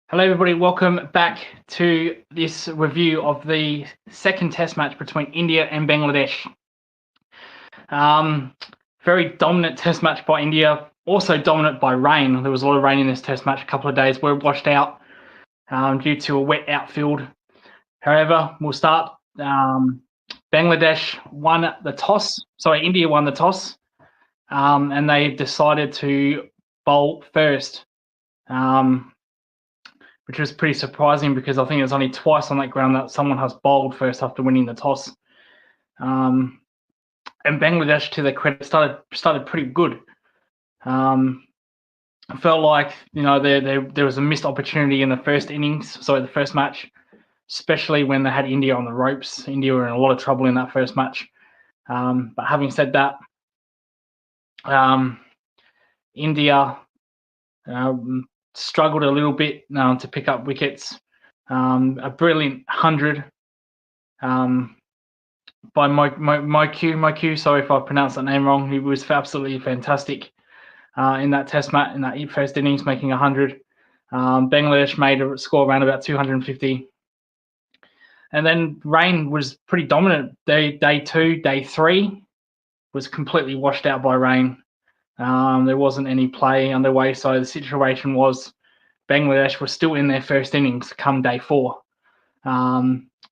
Hello, everybody. Welcome back to this review of the second Test match between India and Bangladesh. Very dominant Test match by India. Also dominant by rain. There was a lot of rain in this Test match. A couple of days were washed out due to a wet outfield. However, we'll start. Bangladesh won the toss. Sorry, India won the toss, and they decided to bowl first. Which was pretty surprising because I think it's only twice on that ground that someone has bowled first after winning the toss. And Bangladesh, to their credit, started pretty good. I felt like there was a missed opportunity in the first the first match, especially when they had India on the ropes. India were in a lot of trouble in that first match. But having said that, India struggled a little bit to pick up wickets. A brilliant 100 by Moiku. Sorry if I pronounced that name wrong. He was absolutely fantastic in that Test match, in that first innings, making 100. Bangladesh made a score around about 250. And then rain was pretty dominant. Day 2, day 3 was completely washed out by rain. There wasn't any play underway, so the situation was Bangladesh was still in their first innings come day 4.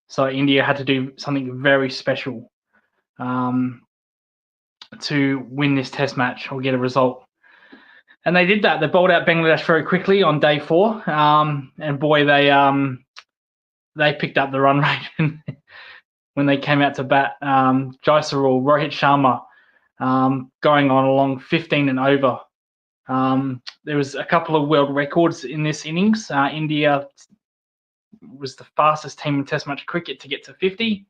So India had to do something very special to win this Test match or get a result. And they did that. They bowled out Bangladesh very quickly on day 4, and boy, they picked up the run rate when they came out to bat. Jaisarul, Rohit Sharma, going on along 15 and over. There was a couple of world records in this innings. India was the fastest team in Test match cricket to get to 50,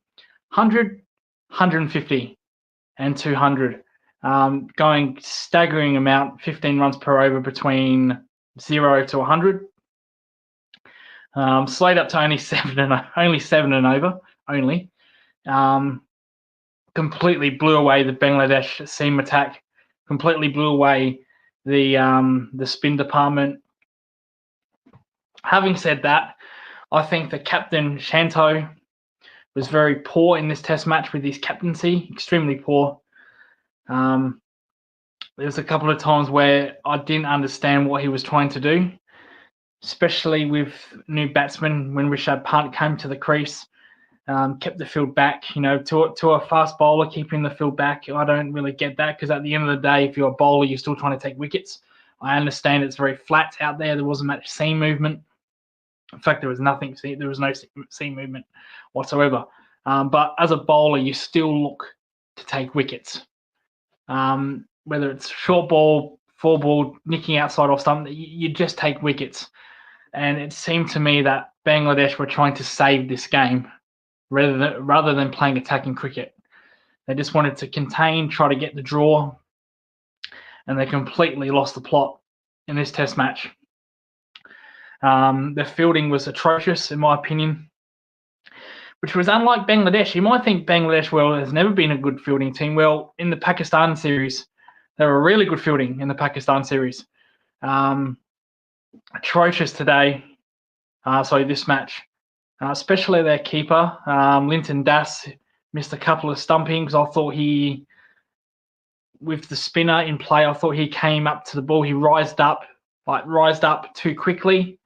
100, 150, and 200. Going staggering amount, 15 runs per over between 0 to 100. Slowed up to only 7 and over. Completely blew away the Bangladesh seam attack. Completely blew away the spin department. Having said that, I think the captain Shanto was very poor in this Test match with his captaincy. Extremely poor. There's a couple of times where I didn't understand what he was trying to do, especially with new batsmen when Rishabh Pant came to the crease. Kept the field back, to a fast bowler, keeping the field back. I don't really get that because at the end of the day, if you're a bowler, you're still trying to take wickets. I understand it's very flat out there. There wasn't much seam movement. In fact, there was nothing. There was no seam movement whatsoever. But as a bowler, you still look to take wickets. Whether it's short ball, full ball, nicking outside off stump, you just take wickets. And it seemed to me that Bangladesh were trying to save this game rather than playing attacking cricket. They just wanted to contain, try to get the draw, and they completely lost the plot in this Test match. The fielding was atrocious, in my opinion, which was unlike Bangladesh. You might think Bangladesh, has never been a good fielding team. Well, in the Pakistan series, they were really good fielding in the Pakistan series. Atrocious today. This match. Especially their keeper, Linton Das, missed a couple of stumpings. I thought with the spinner in play, I thought he came up to the ball. He rised up too quickly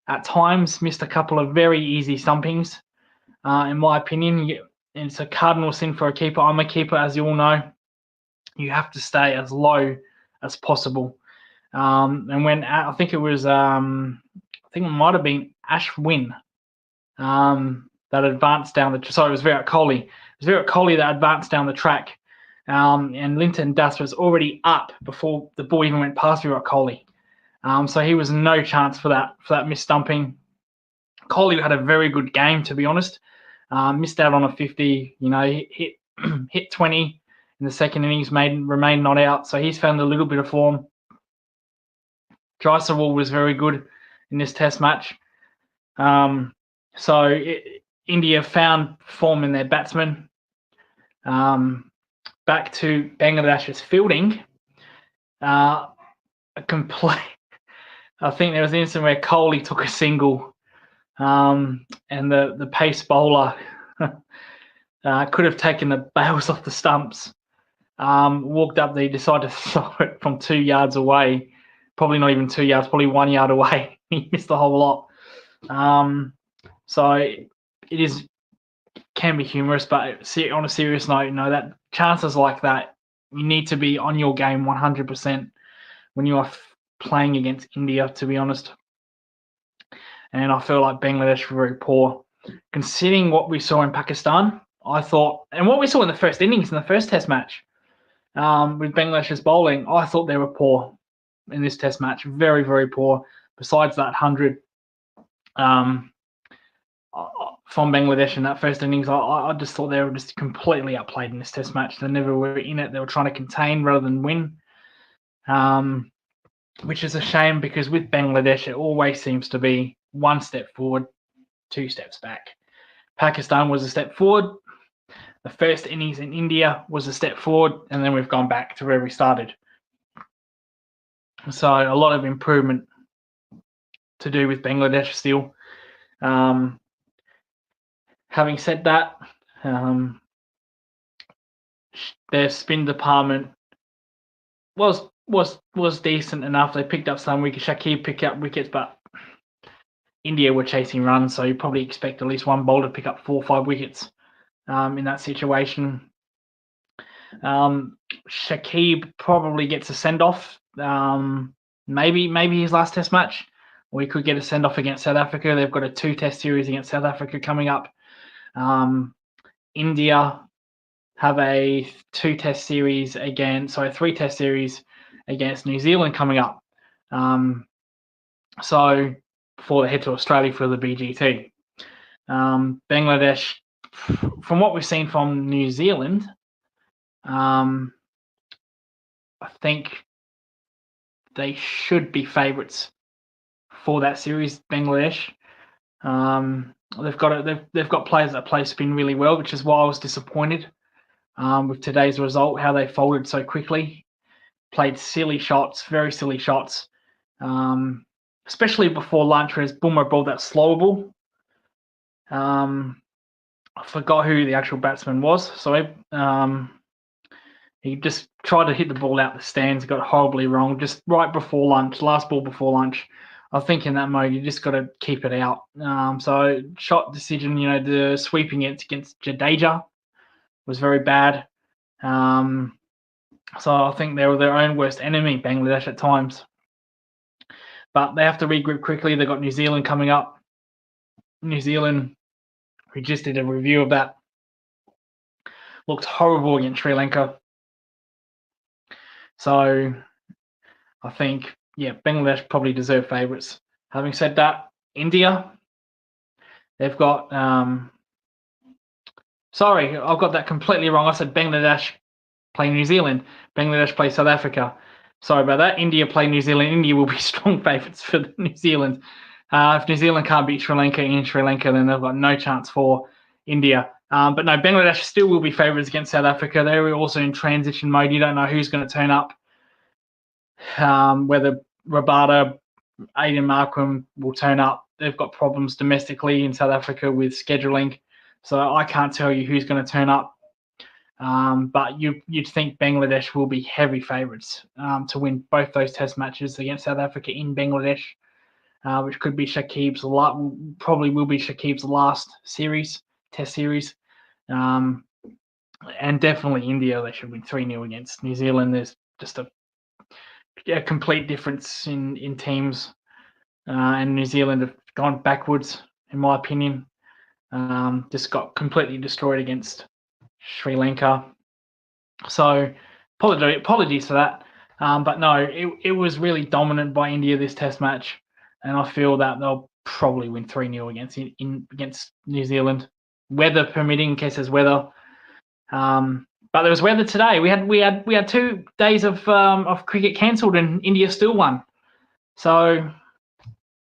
at times, missed a couple of very easy stumpings. In my opinion, it's a cardinal sin for a keeper. I'm a keeper, as you all know. You have to stay as low as possible. And when I think it might have been Ashwin that advanced down it was Virat Kohli. It was Virat Kohli that advanced down the track, and Linton Das was already up before the ball even went past Virat Kohli. So he was no chance for that missed stumping. Kohli had a very good game, to be honest. Missed out on a 50. Hit 20 in the second innings, remained not out. So he's found a little bit of form. Jaisarul was very good in this Test match. India found form in their batsmen. Back to Bangladesh's fielding. A I think there was an incident where Kohli took a single, and the pace bowler could have taken the bails off the stumps. Walked up there, he decided to throw it from 2 yards away. Probably not even 2 yards, probably 1 yard away. He missed the whole lot. So it can be humorous, but on a serious note, that chances like that, you need to be on your game 100% when you are playing against India, to be honest. And I feel like Bangladesh were very poor. Considering what we saw in Pakistan, I thought, and what we saw in the first innings in the first Test match with Bangladesh's bowling, I thought they were poor in this Test match. Very, very poor. Besides that 100 from Bangladesh in that first innings, I just thought they were just completely outplayed in this Test match. They never were in it. They were trying to contain rather than win, which is a shame because with Bangladesh, it always seems to be 1 step forward, 2 steps back. Pakistan was a step forward. The first innings in India was a step forward, and then we've gone back to where we started. So a lot of improvement to do with Bangladesh still. Having said that, their spin department was decent enough. They picked up some wickets. Shakib picked up wickets, but India were chasing runs, so you probably expect at least one bowler to pick up 4 or 5 wickets in that situation. Shakib probably gets a send-off. Maybe his last Test match. We could get a send-off against South Africa. They've got a 2-test series against South Africa coming up. India have a 3-test series against New Zealand coming up. So before they head to Australia for the BGT. Bangladesh, from what we've seen from New Zealand, I think they should be favourites for that series. Bangladesh, they've got players that play spin really well, which is why I was disappointed with today's result. How they folded so quickly, played silly shots, very silly shots, especially before lunch, whereas Bumrah bowled that slower ball. I forgot who the actual batsman was. So he just tried to hit the ball out the stands, got it horribly wrong, just right before lunch, last ball before lunch. I think in that mode, you just got to keep it out. So shot decision, the sweeping it against Jadeja was very bad. So I think they were their own worst enemy, Bangladesh, at times. But they have to regroup quickly. They've got New Zealand coming up. New Zealand, we just did a review of that. Looked horrible against Sri Lanka. So I think, Bangladesh probably deserve favourites. Having said that, India, they've got... sorry, I've got that completely wrong. I said Bangladesh play New Zealand. Bangladesh play South Africa. Sorry about that. India play New Zealand. India will be strong favourites for New Zealand. If New Zealand can't beat Sri Lanka in Sri Lanka, then they've got no chance for India. But no, Bangladesh still will be favourites against South Africa. They're also in transition mode. You don't know who's going to turn up. Whether Rabada, Aiden Markram will turn up. They've got problems domestically in South Africa with scheduling. So I can't tell you who's going to turn up. But you'd think Bangladesh will be heavy favourites to win both those Test matches against South Africa in Bangladesh, which could be probably will be Shakib's last Test series. And definitely India, they should win 3-0 against New Zealand. There's just a complete difference in teams, and New Zealand have gone backwards, in my opinion. Just got completely destroyed against Sri Lanka. So apologies for that. But no, it was really dominant by India this Test match, and I feel that they'll probably win 3-0 against New Zealand, weather permitting, in case there's weather. But there was weather today. We had 2 days of cricket cancelled, and India still won. So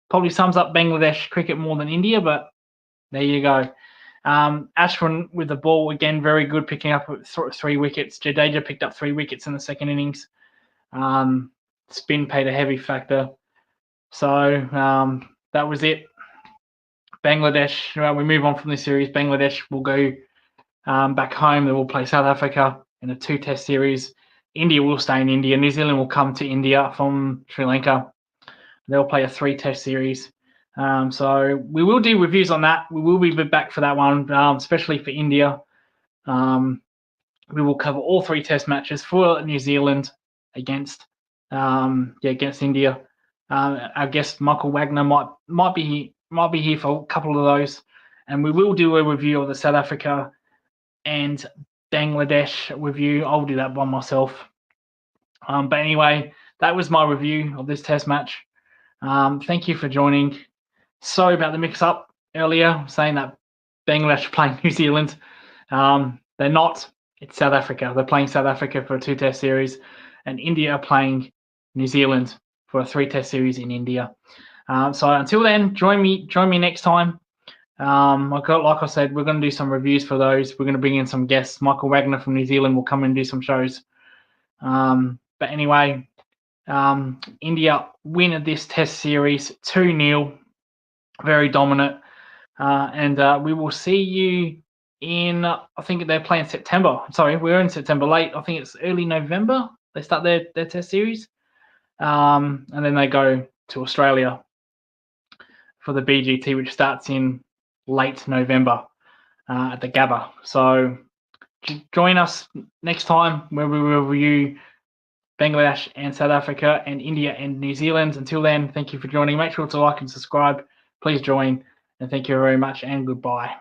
probably sums up Bangladesh cricket more than India, but there you go. Ashwin with the ball again, very good, picking up 3 wickets. Jadeja picked up 3 wickets in the second innings. Spin paid a heavy factor. So that was it. Bangladesh, we move on from this series. Bangladesh will go back home. They will play South Africa in a 2-test series. India will stay in India. New Zealand will come to India from Sri Lanka. They'll play a 3-test series. So we will do reviews on that. We will be back for that one, especially for India. We will cover all 3 test matches for New Zealand against India. Our guest Michael Wagner might be here for a couple of those, and we will do a review of the South Africa and Bangladesh review. I'll do that by myself. But anyway, that was my review of this test match. Thank you for joining. Sorry about the mix-up earlier, saying that Bangladesh are playing New Zealand. They're not. It's South Africa. They're playing South Africa for a 2-test series, and India are playing New Zealand for a 3-test series in India. So until then, join me next time. Like I said, we're going to do some reviews for those. We're going to bring in some guests. Michael Wagner from New Zealand will come and do some shows. But anyway, India win this test series 2-0. Very dominant. And we will see you in, I think they're playing September. Sorry, we're in September late. I think it's early November. They start their test series. And then they go to Australia for the BGT, which starts in late November at the Gabba. So join us next time where we will review Bangladesh and South Africa and India and New Zealand. Until then, thank you for joining. Make sure to like and subscribe. Please join. And thank you very much and goodbye.